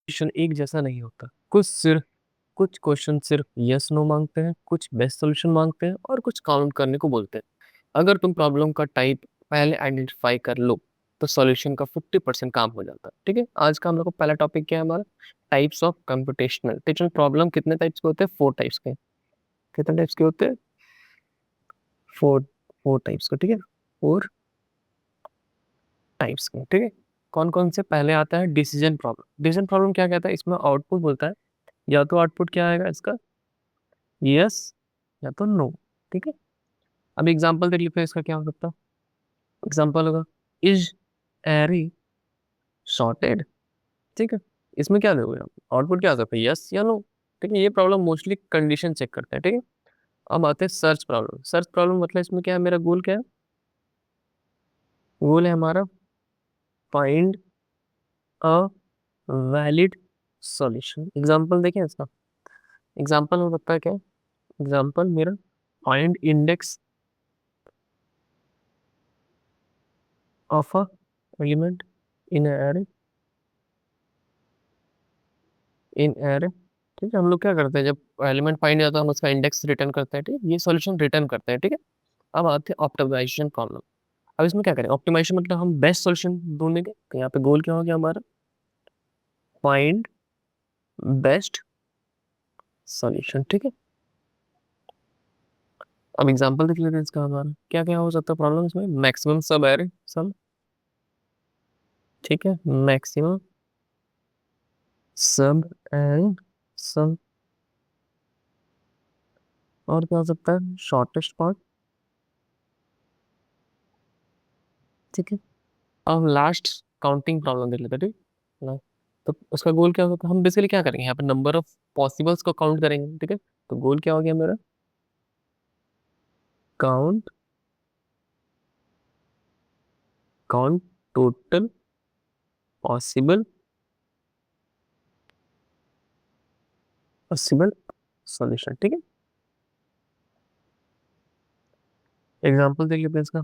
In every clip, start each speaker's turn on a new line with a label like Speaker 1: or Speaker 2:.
Speaker 1: Solution एक जैसा नहीं होता। कुछ क्वेश्चन सिर्फ यस नो मांगते हैं, कुछ बेस्ट सॉल्यूशन मांगते हैं, और कुछ काउंट करने को बोलते हैं। अगर तुम प्रॉब्लम का टाइप पहले आइडेंटिफाई कर लो तो सॉल्यूशन का 50% काम हो जाता है। ठीक है, आज का हम लोग को पहला टॉपिक क्या है हमारा? Types of computational teaching problem. कितने टाइप्स के होते हैं? 4 टाइप्स के। कितने टाइप्स के होते हैं? फोर। 4 टाइप्स के, ठीक है, 4 टाइप्स के, ठीक है। कौन कौन से? पहले आता है डिसीजन प्रॉब्लम। डिसीजन प्रॉब्लम क्या कहता है? इसमें आउटपुट बोलता है, या तो आउटपुट क्या आएगा इसका, यस या तो नो। ठीक है, अब एग्जांपल देख लेते हैं इसका क्या हो सकता है। एग्जांपल होगा, इज एरी सॉर्टेड। ठीक है, इसमें क्या दोगे आप? आउटपुट क्या आ सकता है, यस या नो। ठीक है, ये प्रॉब्लम मोस्टली कंडीशन चेक करते हैं। ठीक है, अब आते हैं सर्च प्रॉब्लम। सर्च प्रॉब्लम मतलब इसमें क्या है, मेरा गोल क्या है? गोल है हमारा find a valid solution. Example देखें इसका। एग्जांपल हो सकता है क्या? एग्जांपल मेरा find index of a element in array, in array. ठीक है, हम लोग क्या करते हैं, जब एलिमेंट फाइंड होता है हम उसका इंडेक्स रिटर्न करते हैं। ठीक है, ये सॉल्यूशन रिटर्न करते हैं। ठीक है, अब आते हैं ऑप्टिमाइजेशन प्रॉब्लम। अब इसमें क्या करें? ऑप्टिमाइजेशन मतलब हम बेस्ट सॉल्यूशन ढूंढेंगे। तो यहाँ पे गोल क्या हो गया हमारा? Find best solution. ठीक है, अब एग्जांपल देख लेते हैं इसका। हमारा क्या क्या हो सकता है प्रॉब्लम इसमें? मैक्सिमम सब एरे सम। ठीक है, मैक्सिमम सब एंड सम। और क्या हो सकता है? Shortest part. ठीक है, अब लास्ट काउंटिंग प्रॉब्लम देख लेते हैं। ठीक है, तो उसका गोल क्या होगा? हम बेसिकली क्या करेंगे यहाँ पे, नंबर ऑफ पॉसिबल्स को काउंट करेंगे। ठीक है, तो गोल क्या हो गया मेरा? Count count total possible possible solution. ठीक है, एग्जांपल देख लेते हैं इसका।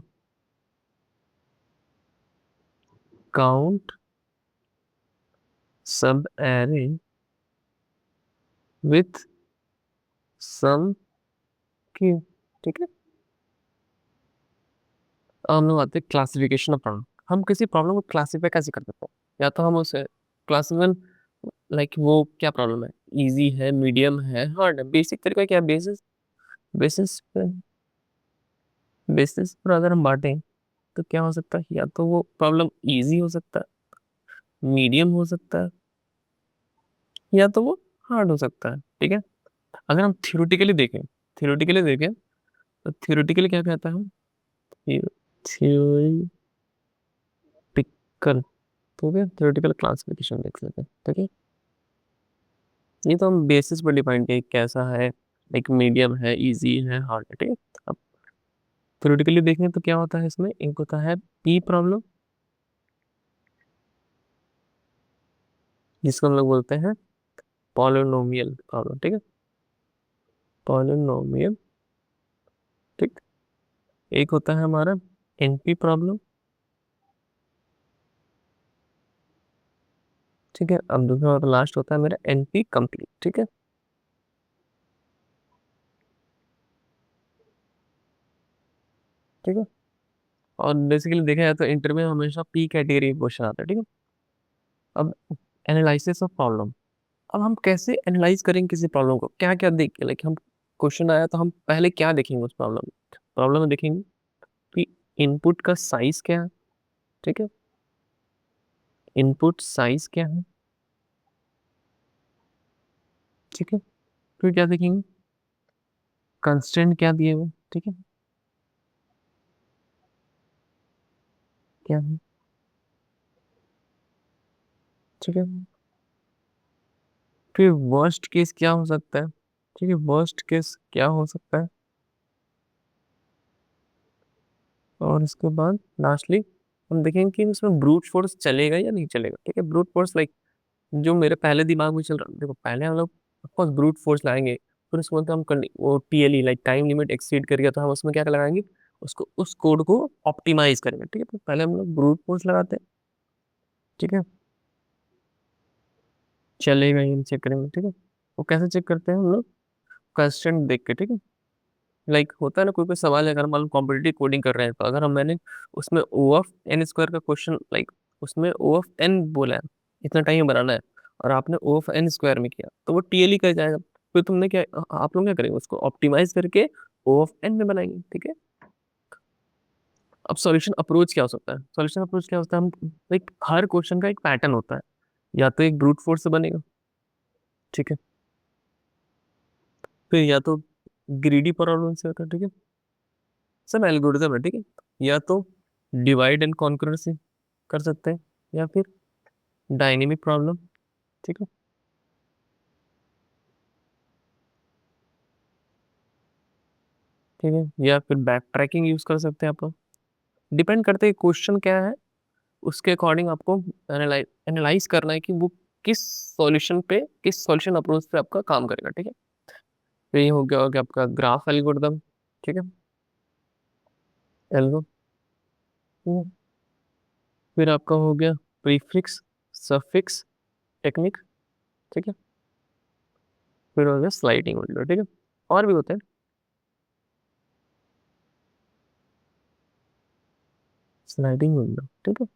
Speaker 1: काउंट सब एरे विथ सम क्यू। ठीक है, अब हम लोग आते हैं क्लासिफिकेशन ऑफ प्रॉब्लम। हम किसी प्रॉब्लम को क्लासीफाई कैसे कर सकते हैं? या तो हम उसे क्लासिफिकेशन, लाइक वो क्या प्रॉब्लम है, इजी है, मीडियम है, हार्ड है। बेसिक तरीका क्या है? बेसिस बेसिस पे बेसिस पर अगर हम बांटें तो क्या हो सकता है? या तो वो प्रॉब्लम इजी हो सकता है, मीडियम हो सकता है, या तो वो हार्ड हो सकता है। ठीक है, अगर हम थियोरेटिकली देखें तो थियोरेटिकली क्या कहता है हम? थियोरिटिकल। तो क्या थियोरेटिकल क्लासिफिकेशन देख लेते हैं। ठीक है, ये तो हम बेसिस पर डिफाइन किया कैसा है, एक मीडियम है, इजी है, हार्ड है। ठीक है, अब थ्योरेटिकली देखें तो क्या होता है इसमें? एक होता है पी प्रॉब्लम, जिसको हम लोग बोलते हैं पॉलिनोमियल प्रॉब्लम। ठीक है, पॉलिनोमियल। ठीक, एक होता है हमारा एनपी प्रॉब्लम। ठीक है, अब दूसरा और लास्ट होता है मेरा एनपी कंप्लीट। ठीक है, ठीक है, और बेसिकली देखा जाए तो इंटर में हमेशा पी कैटेगरी क्वेश्चन आता है। ठीक है, अब एनालिसिस ऑफ प्रॉब्लम। अब हम कैसे एनालाइज करेंगे किसी प्रॉब्लम को? क्या क्या देख के, लाइक हम क्वेश्चन आया तो हम पहले क्या देखेंगे उस प्रॉब्लम? प्रॉब्लम में देखेंगे कि इनपुट का साइज क्या है। ठीक है, इनपुट साइज क्या है। ठीक है, फिर क्या देखेंगे? कंस्ट्रेंट क्या दिए हुए। ठीक है, क्या है। ठीक है, फिर वर्स्ट केस क्या हो सकता है? ठीक है, वर्स्ट केस क्या हो सकता है, और इसके बाद लास्टली हम देखेंगे कि इसमें ब्रूट फोर्स चलेगा या नहीं चलेगा। ठीक है, ब्रूट फोर्स लाइक जो मेरे पहले दिमाग में चल रहा है, देखो पहले हम लोग ऑफकोर्स ब्रूट फोर्स लाएंगे, फिर उसके बाद हम वो TLE like time limit exceed कर गया तो हम उसमें क्या लगाएंगे? उसको, उस कोड को ऑप्टिमाइज करेंगे। ठीक है, तो पहले हम लोग ब्रूट फोर्स लगाते हैं। ठीक है, चलेगा ये चेक करेंगे, ठीक है। वो कैसे चेक करते हैं हम लोग? क्वेश्चन देख के, ठीक है। लाइक होता है ना, कोई कोई सवाल है, अगर मान लो कॉम्पिटिटिव कोडिंग कर रहे हैं, तो अगर हम मैंने उसमें ओ ऑफ एन स्क्वायर का क्वेश्चन, लाइक उसमें ओ ऑफ एन बोला है, इतना टाइम बनाना है, और आपने ओ ऑफ एन स्क्वायर में किया, तो वो टीएलई कर जाएगा। फिर तुमने क्या, आप लोग क्या करेंगे, उसको ऑप्टिमाइज करके ओ ऑफ एन में बनाएंगे, ठीक है। अब सॉल्यूशन अप्रोच क्या हो सकता है? सॉल्यूशन अप्रोच क्या होता है, हम लाइक हर क्वेश्चन का एक पैटर्न होता है, या तो एक ब्रूट फोर्स से बनेगा, ठीक है, फिर या तो ग्रीडी प्रॉब्लम से होता है, ठीक है, सब एल्गोरिथम है, ठीक है, या तो डिवाइड एंड कॉन्कर से कर सकते हैं, या फिर डायनेमिक प्रॉब्लम, ठीक है, ठीक है, या फिर बैक ट्रैकिंग यूज कर सकते हैं आप लोग। डिपेंड करते हैं क्वेश्चन क्या है, उसके अकॉर्डिंग आपको एनालाइज करना है कि वो किस सॉल्यूशन पे, किस सॉल्यूशन अप्रोच पे आपका काम करेगा, ठीक है। तो ये हो गया आपका ग्राफ एल्गोरिथम, ठीक है, एल्गो। फिर आपका हो गया प्रीफिक्स सफिक्स टेक्निक, ठीक है, फिर हो गया स्लाइडिंग विंडो, ठीक है, और भी होते हैं। स्लाइडिंग विंडो, ठीक है।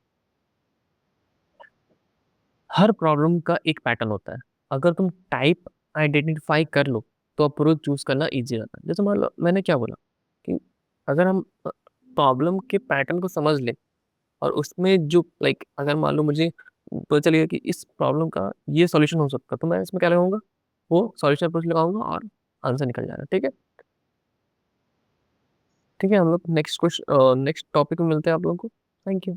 Speaker 1: हर प्रॉब्लम का एक पैटर्न होता है, अगर तुम टाइप आइडेंटिफाई कर लो तो अप्रोच चूज करना इजी रहता है। जैसे मान लो मैंने क्या बोला कि अगर हम प्रॉब्लम के पैटर्न को समझ ले, और उसमें जो लाइक अगर मान लो मुझे पता चलेगा कि इस प्रॉब्लम का ये सॉल्यूशन हो सकता है, तो मैं इसमें क्या लगाऊंगा, वो सॉल्यूशन अप्रोच लगाऊंगा और आंसर निकल जाएगा, ठीक है। ठीक है, हम लोग नेक्स्ट क्वेश्चन नेक्स्ट टॉपिक में मिलते हैं आप लोगों को। Thank you.